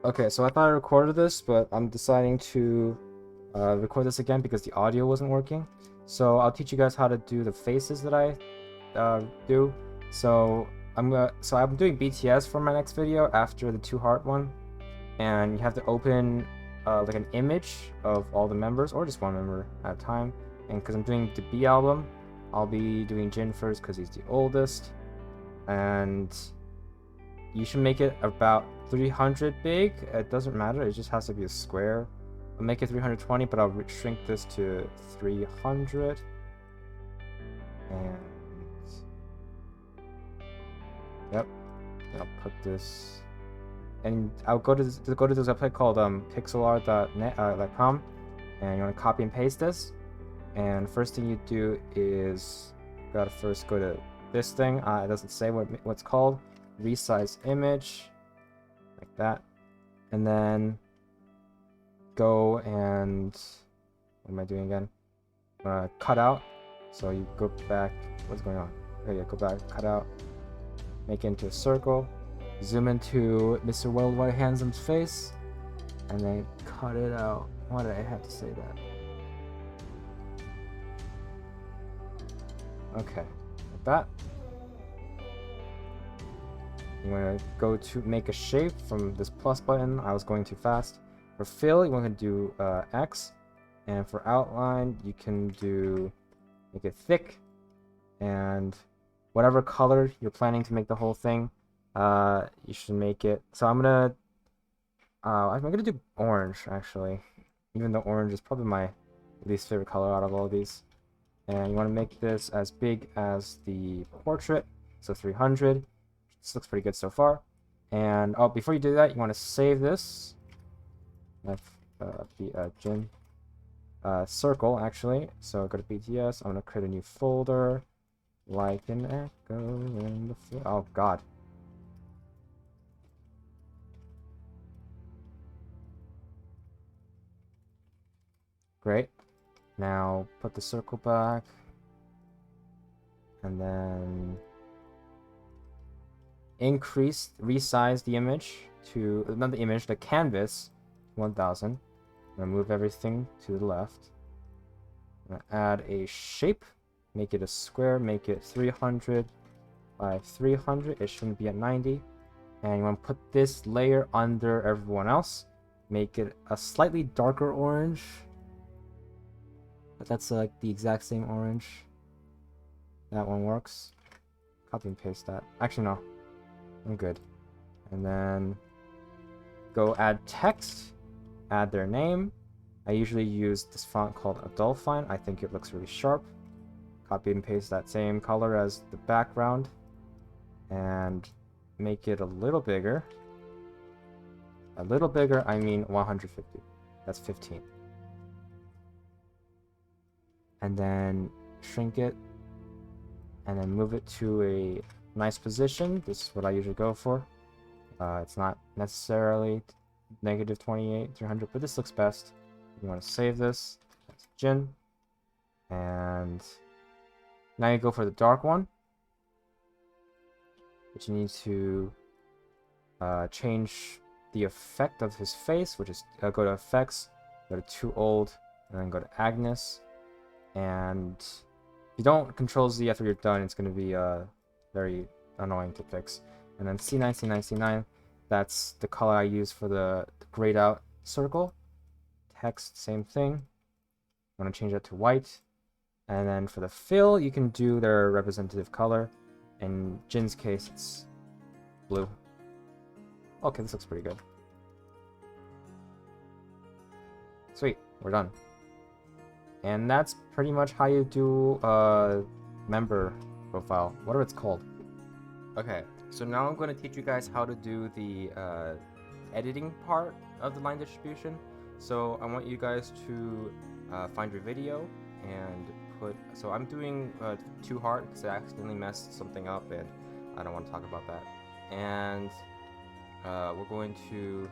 Okay, so I thought I recorded this, but I'm deciding to record this again because the audio wasn't working. So I'll teach you guys how to do the faces that I do. So I'm doing BTS for my next video after the 2 heart one, and you have to open like an image of all the members or just one member at a time. And because I'm doing the B album, I'll be doing Jin first because he's the oldest, and you should make it about 300 big. It doesn't matter, it just has to be a square. I'll make it 320, but I'll shrink this to 300. And yep, I'll put this, and I'll go to this website called pixelart.net.com, and you want to copy and paste this. And first thing you do is you gotta first go to this thing. It doesn't say what's called. Resize image, like that, and then go and what am I doing again? Cut out. So you go back. What's going on? Okay, yeah, go back, cut out, make it into a circle, zoom into Mr. Worldwide Handsome's face, and then cut it out. Why did I have to say that? Okay, like that. You want to go to make a shape from this plus button. I was going too fast. For fill, you want to do X, and for outline, you can do make it thick, and whatever color you're planning to make the whole thing, you should make it. So I'm gonna do orange actually, even though orange is probably my least favorite color out of all of these. And you want to make this as big as the portrait, so 300. This looks pretty good so far. And before you do that, you want to save this. Jin circle actually. So go to BTS. I'm gonna create a new folder, like an echo in the oh god. Great. Now put the circle back, and then resize the image to, not the image, the canvas, 1000. I'm gonna move everything to the left. I'm gonna add a shape, make it a square, make it 300 by 300. It shouldn't be at 90. And you want to put this layer under everyone else, make it a slightly darker orange, but that's like the exact same orange. That one works. Copy and paste that. Actually, no. I'm good. And then go add text, add their name. I usually use this font called Adolphine. I think it looks really sharp. Copy and paste that same color as the background and make it a little bigger. A little bigger, I mean 150. That's 15. And then shrink it and then move it to a nice position. This is what I usually go for. It's not necessarily -28, 300, but this looks best. You want to save this. That's Jin. And now you go for the dark one, but you need to change the effect of his face, which is go to effects, go to Too Old, and then go to Agnes. And if you don't control Z after you're done, it's going to be very annoying to fix. And then C9, C9, C9, that's the color I use for the grayed out circle. Text, same thing. I'm going to change that to white. And then for the fill, you can do their representative color. In Jin's case, it's blue. Okay, this looks pretty good. Sweet, we're done. And that's pretty much how you do a member profile, whatever it's called. Okay, so now I'm going to teach you guys how to do the editing part of the line distribution. So I want you guys to find your video and so I'm doing 2 heart because I accidentally messed something up and I don't want to talk about that. And we're going to,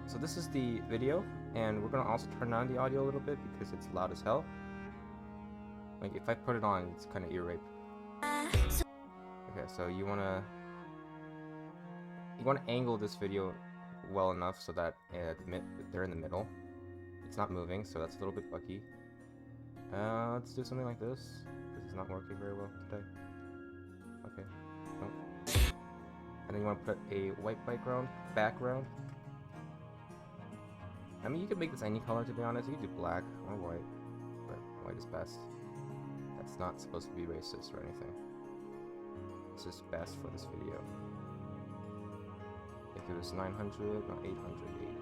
so this is the video, and we're going to also turn down the audio a little bit because it's loud as hell. Like if I put it on, it's kind of ear rape. Okay, so you want to angle this video well enough so that they're in the middle. It's not moving, so that's a little bit buggy. Let's do something like this. This is not working very well today. Okay. Nope. And then you want to put a white background. I mean, you could make this any color, to be honest. You could do black or white, but white is best. That's not supposed to be racist or anything. It's just best for this video. If it was 900 or 880.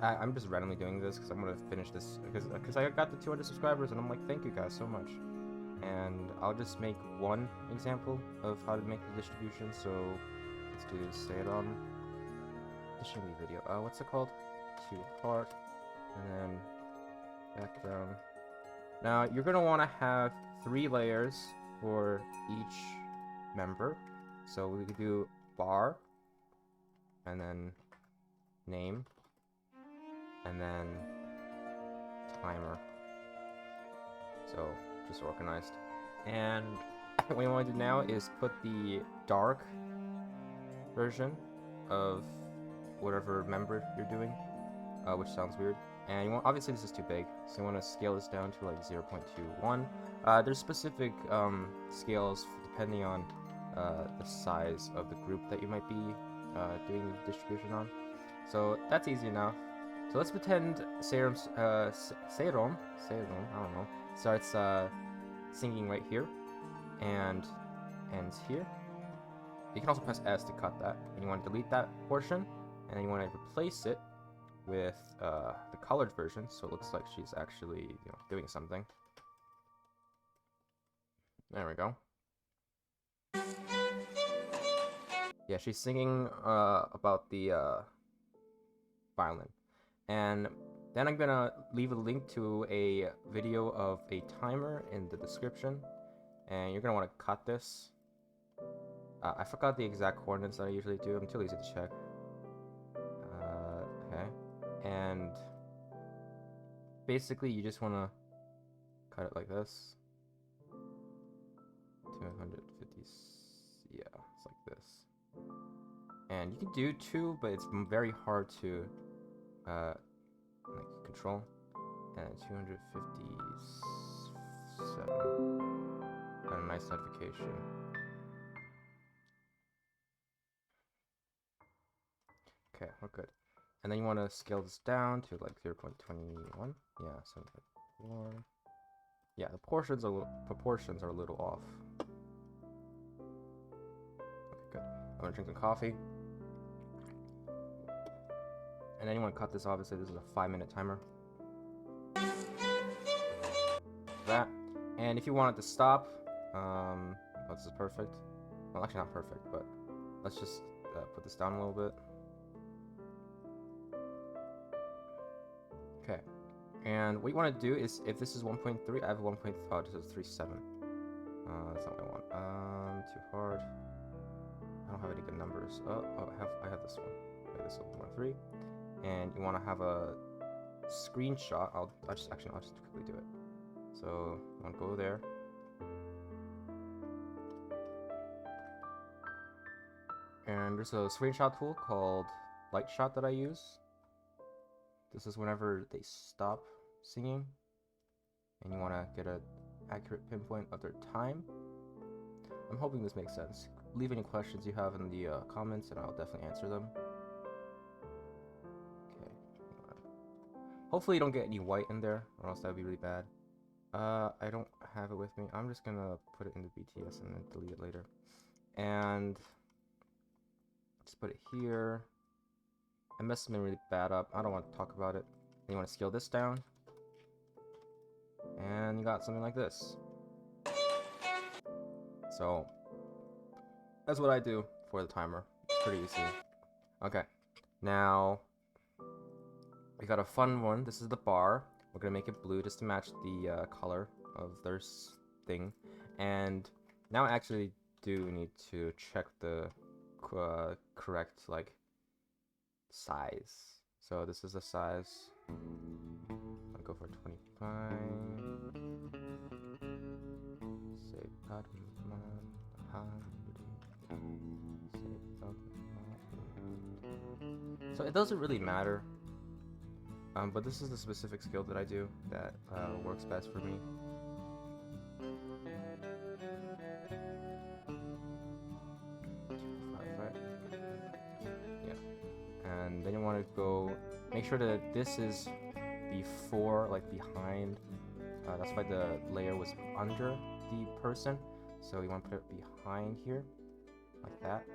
I'm just randomly doing this because I'm gonna finish this because I got the 200 subscribers and I'm like, thank you guys so much. And I'll just make one example of how to make the distribution. So let's do Seiram distribution video. What's it called? To heart, and then background. Now you're gonna want to have 3 layers for each member. So we could do bar, and then name, and then timer. So just organized. And what you want to do now is put the dark version of whatever member you're doing, which sounds weird. And you want, obviously this is too big, so you want to scale this down to like 0.21. There's specific scales depending on the size of the group that you might be doing the distribution on. So that's easy enough. So let's pretend Seiram, I don't know, starts singing right here and ends here. You can also press S to cut that, and you want to delete that portion, and then you want to replace it with the colored version, so it looks like she's actually doing something. There we go. Yeah, she's singing about the violin. And then I'm gonna leave a link to a video of a timer in the description, and you're gonna want to cut this. I forgot the exact coordinates that I usually do. I'm too lazy to check. Okay, and basically you just want to cut it like this. 250. Yeah, it's like this. And you can do 2, but it's very hard to like control. And 257. Got a nice notification. Okay, we're good. And then you want to scale this down to like 0.21. Yeah, 7.4. Yeah, the proportions are a little off. Okay, good. I'm gonna drink some coffee. And then you want to cut this, obviously, this is a 5-minute timer. That. And if you want it to stop, oh, this is perfect. Well, actually not perfect, but let's just put this down a little bit. Okay. And what you want to do is, if this is 1.3, I have 1.5, oh, this is 3.7. That's not what I want. Too hard. I don't have any good numbers. Oh, I have this one. Okay, this is 1.3. And you want to have a screenshot. I'll just quickly do it. So you want to go there. And there's a screenshot tool called Lightshot that I use. This is whenever they stop singing, and you want to get an accurate pinpoint of their time. I'm hoping this makes sense. Leave any questions you have in the comments, and I'll definitely answer them. Okay. Hopefully you don't get any white in there, or else that would be really bad. I don't have it with me. I'm just gonna put it into BTS and then delete it later. And just put it here. I messed something really bad up. I don't want to talk about it. And you want to scale this down. And you got something like this. So that's what I do for the timer. It's pretty easy. Okay. Now we got a fun one. This is the bar. We're gonna make it blue just to match the color of their thing. And now I actually do need to check the correct like size. So this is the size. I'll go for 25. So it doesn't really matter. But this is the specific skill that I do that works best for me. And then you want to go make sure that this is before, like behind. That's why the layer was under the person, so you want to put it behind here like that.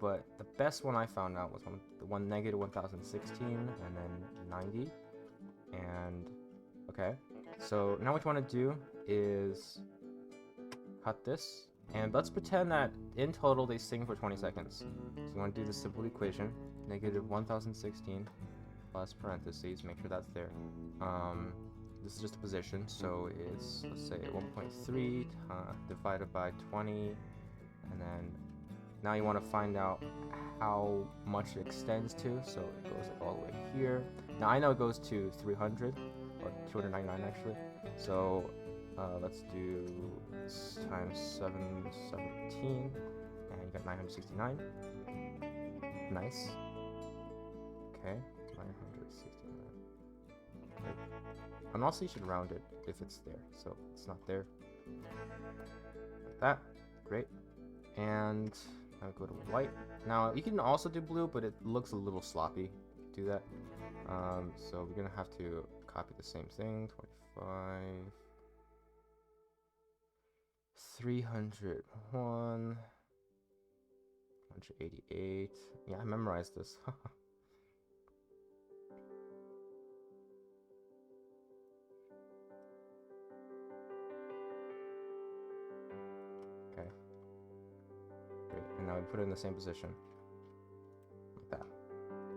But the best one I found out was the one negative 1016 and then 90. And okay, so now what you want to do is cut this, and let's pretend that in total they sing for 20 seconds. So you want to do the simple equation, negative 1016 plus parentheses, make sure that's there. This is just a position, so it's, let's say, 1.3 divided by 20, and then now you want to find out how much it extends to, so it goes like all the way here. Now I know it goes to 300, or 299 actually, so let's do this times 717, and you got 969. Nice. Okay, 969. Right. And also you should round it if it's there, so it's not there. Like that. Great. And I'll go to white. Now you can also do blue, but it looks a little sloppy to do that. So we're gonna have to copy the same thing. 25, 301, 188. Yeah, I memorized this. Okay. Great. And now we put it in the same position. Like that.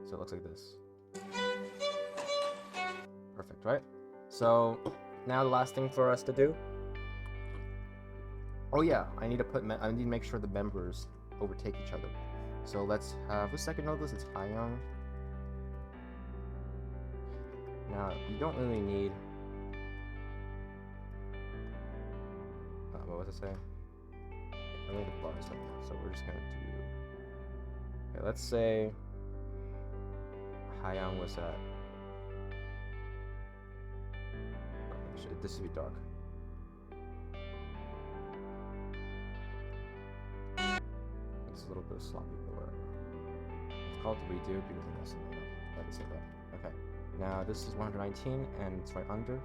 So it looks like this. Perfect, right? So now the last thing for us to do. Oh yeah, I need to make sure the members overtake each other. So let's have a second notice. It's Hayoung. Now you don't really need. What was I saying? I need to bar something, so we're just gonna do. Okay, let's say Hayoung was at. This should be dark. It's a little bit sloppy, but whatever. It's called redo because it messed me up. Let me say that. Okay. Now this is 119 and it's right under.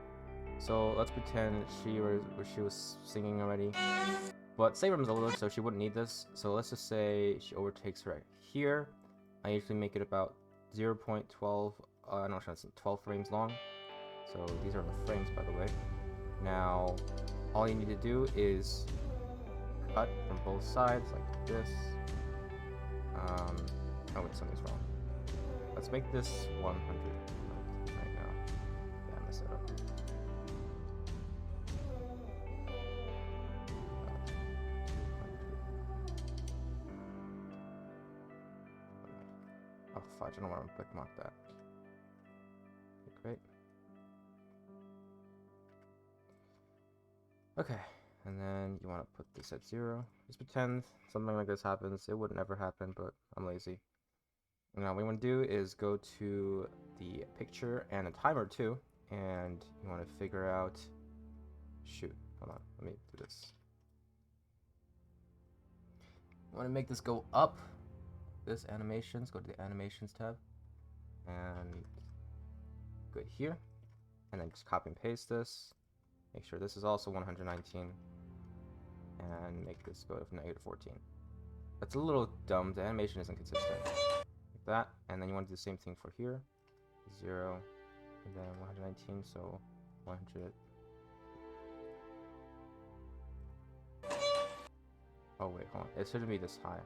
So let's pretend she was singing already. But Saber's older, so she wouldn't need this. So let's just say she overtakes right here. I usually make it about 0.12. No, it's 12 frames long. So these are the frames, by the way. Now, all you need to do is cut from both sides like this. Oh wait, something's wrong. Let's make this 100 right now. Yeah, I messed it up. Oh fudge, I don't want to bookmark that. Okay, great. Okay, and then you want to put this at 0. Just pretend something like this happens. It would never happen, but I'm lazy. Now what you want to do is go to the picture and a timer too, and you want to figure out. Shoot, hold on, let me do this. You want to make this go up. This animations, go to the animations tab, and go here, and then just copy and paste this. Make sure this is also 119, and make this go to -14. That's a little dumb. The animation isn't consistent. Like that, and then you want to do the same thing for here. 0, and then 119, so 100. Oh wait, hold on. It shouldn't be this high.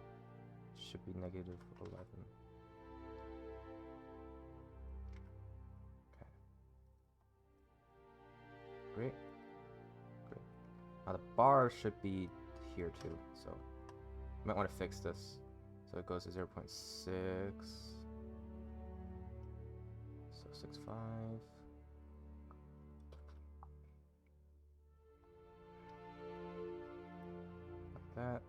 It should be -11. Okay. Great. Great. Now the bar should be here too, so you might want to fix this. So it goes to 0.6. So 65. Like that.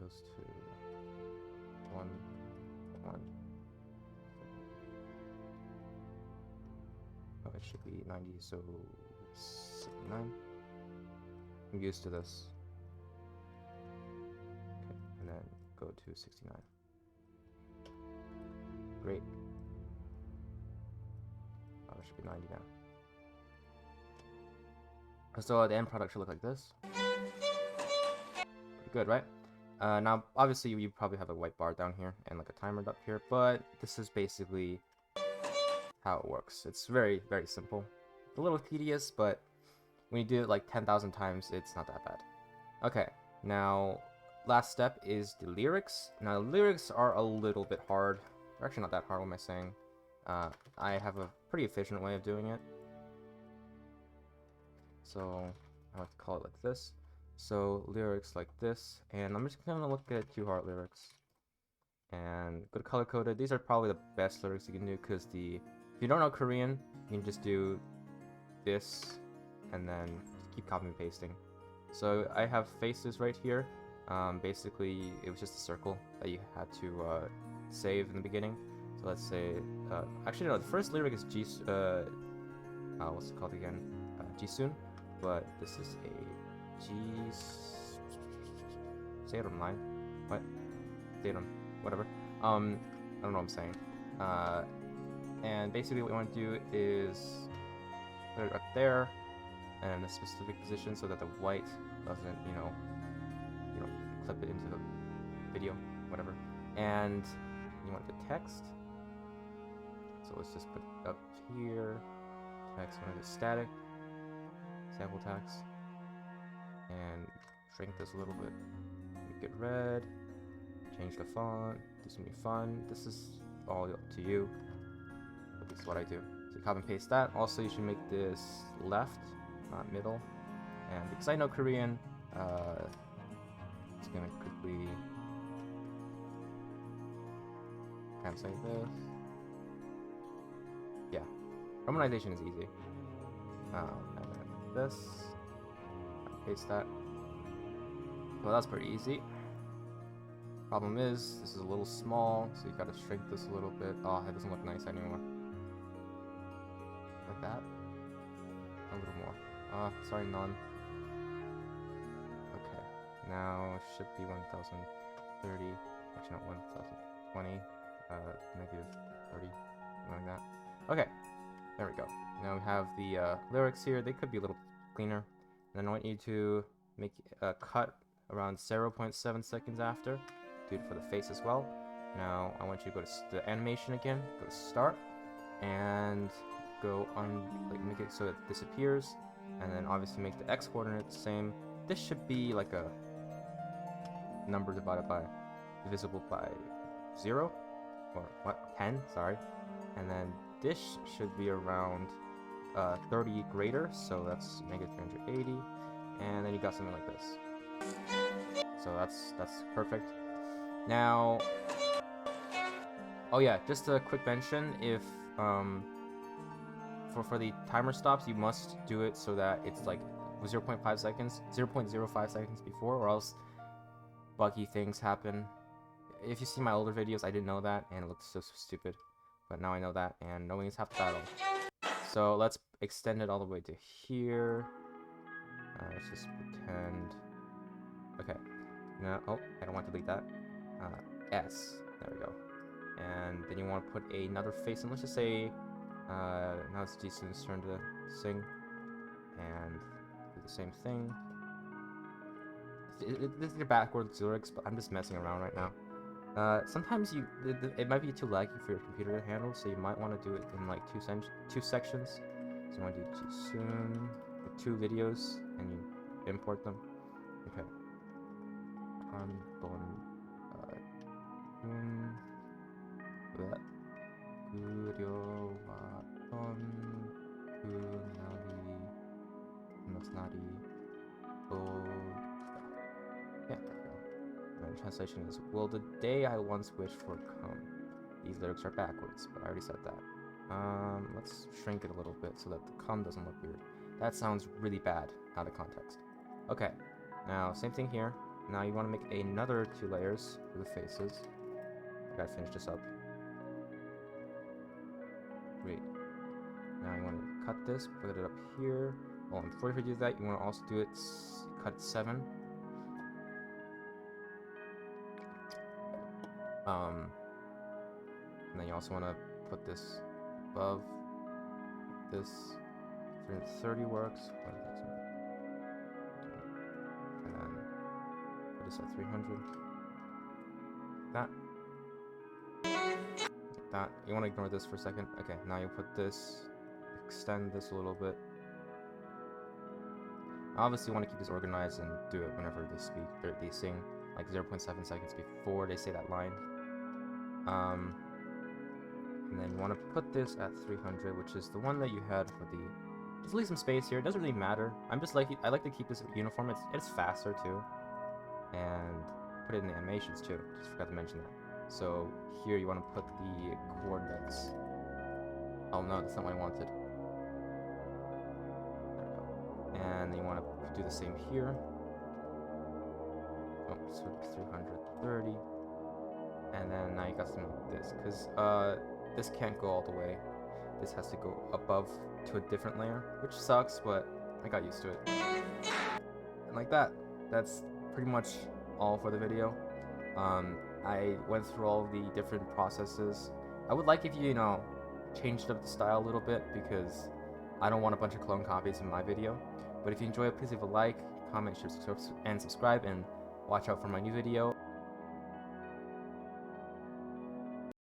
goes to 1, 1. Oh, it should be 90, so 69. I'm used to this. Okay, and then go to 69. Great. Oh, it should be 90 now. So the end product should look like this. Pretty good, right? Now, obviously, you probably have a white bar down here and like a timer up here, but this is basically how it works. It's very, very simple. A little tedious, but when you do it like 10,000 times, it's not that bad. Okay, now, last step is the lyrics. Now, the lyrics are a little bit hard. They're actually not that hard, what am I saying? I have a pretty efficient way of doing it. So, I like to call it like this. So, lyrics like this, and I'm just gonna look at 2Heart lyrics. And go to color coded. These are probably the best lyrics you can do, because if you don't know Korean, you can just do this, and then just keep copying and pasting. So, I have faces right here. Basically, it was just a circle that you had to save in the beginning. So let's say, actually no, the first lyric is what's it called again? Jisun, but this is a Serum line. What? Serum, whatever. I don't know what I'm saying. And basically what we want to do is put it up there, and a specific position so that the white doesn't, you know, clip it into the video, whatever. And you want the text, so let's just put it up here. Text, want to do static, sample text, and shrink this a little bit. Make it red, change the font, do something fun. This is all up to you, but this is what I do. So you copy and paste that. Also, you should make this left, not middle. And because I know Korean, it's gonna quickly translate this. Yeah, romanization is easy. And then this, paste that. Well, that's pretty easy. Problem is, this is a little small, so you gotta shrink this a little bit. Oh, it doesn't look nice anymore. Like that. A little more. Sorry, none. Okay, now it should be 1030. Actually, not 1020. Negative 30. Something like that. Okay, there we go. Now we have the lyrics here. They could be a little cleaner. And then I want you to make a cut around 0.7 seconds after. Do it for the face as well. Now I want you to go to the animation again. Go to start and go on, like, make it so it disappears. And then obviously make the x coordinate the same. This should be like a number divided by, divisible by 0 or what, 10, sorry. And then this should be around 30 greater, so that's negative 380. And then you got something like this. So that's perfect. Now, oh yeah, just a quick mention, if for the timer stops, you must do it so that it's like 0.5 seconds, 0.05 seconds before, or else buggy things happen. If you see my older videos, I didn't know that, and it looked so stupid. But now I know that, and knowing is half the battle. So let's extend it all the way to here. Let's just pretend. Okay. No, oh, I don't want to delete that. S. There we go. And then you want to put another face, and let's just say, now it's Jisun's turn to sing, and do the same thing. This is your backwards lyrics, but I'm just messing around right now. Sometimes it might be too laggy for your computer to handle, so you might want to do it in like two sections. So you want to do Jisun, 2 videos, and you import them. Okay. Yeah, and translation is, will the day I once wished for come? These lyrics are backwards, but I already said that. Let's shrink it a little bit so that the come doesn't look weird. That sounds really bad out of context. Okay, now same thing here. Now you want to make another 2 layers for the faces. I gotta finish this up. Great. Now you want to cut this, put it up here. Well, before you do that, you want to also do it, cut it 7. And then you also want to put this above this. 330 works. And then put this at 300. That. Like that. You want to ignore this for a second. Okay, now you put this, extend this a little bit. Obviously, you want to keep this organized and do it whenever they speak or they sing, like 0.7 seconds before they say that line. And then you want to put this at 300, which is the one that you had for the. Just leave some space here. It doesn't really matter. I like to keep this uniform. It's faster too, and put it in the animations too. Just forgot to mention that. So here you want to put the coordinates. Oh no, that's not what I wanted. There we go. And then you want to do the same here. Oh, so 330. And then now you got something like this, because this can't go all the way. This has to go above to a different layer, which sucks, but I got used to it. And like that, that's pretty much all for the video. I went through all the different processes. I would like if you, changed up the style a little bit, because I don't want a bunch of clone copies in my video. But if you enjoy it, please leave a like, comment, share, and subscribe, and watch out for my new video.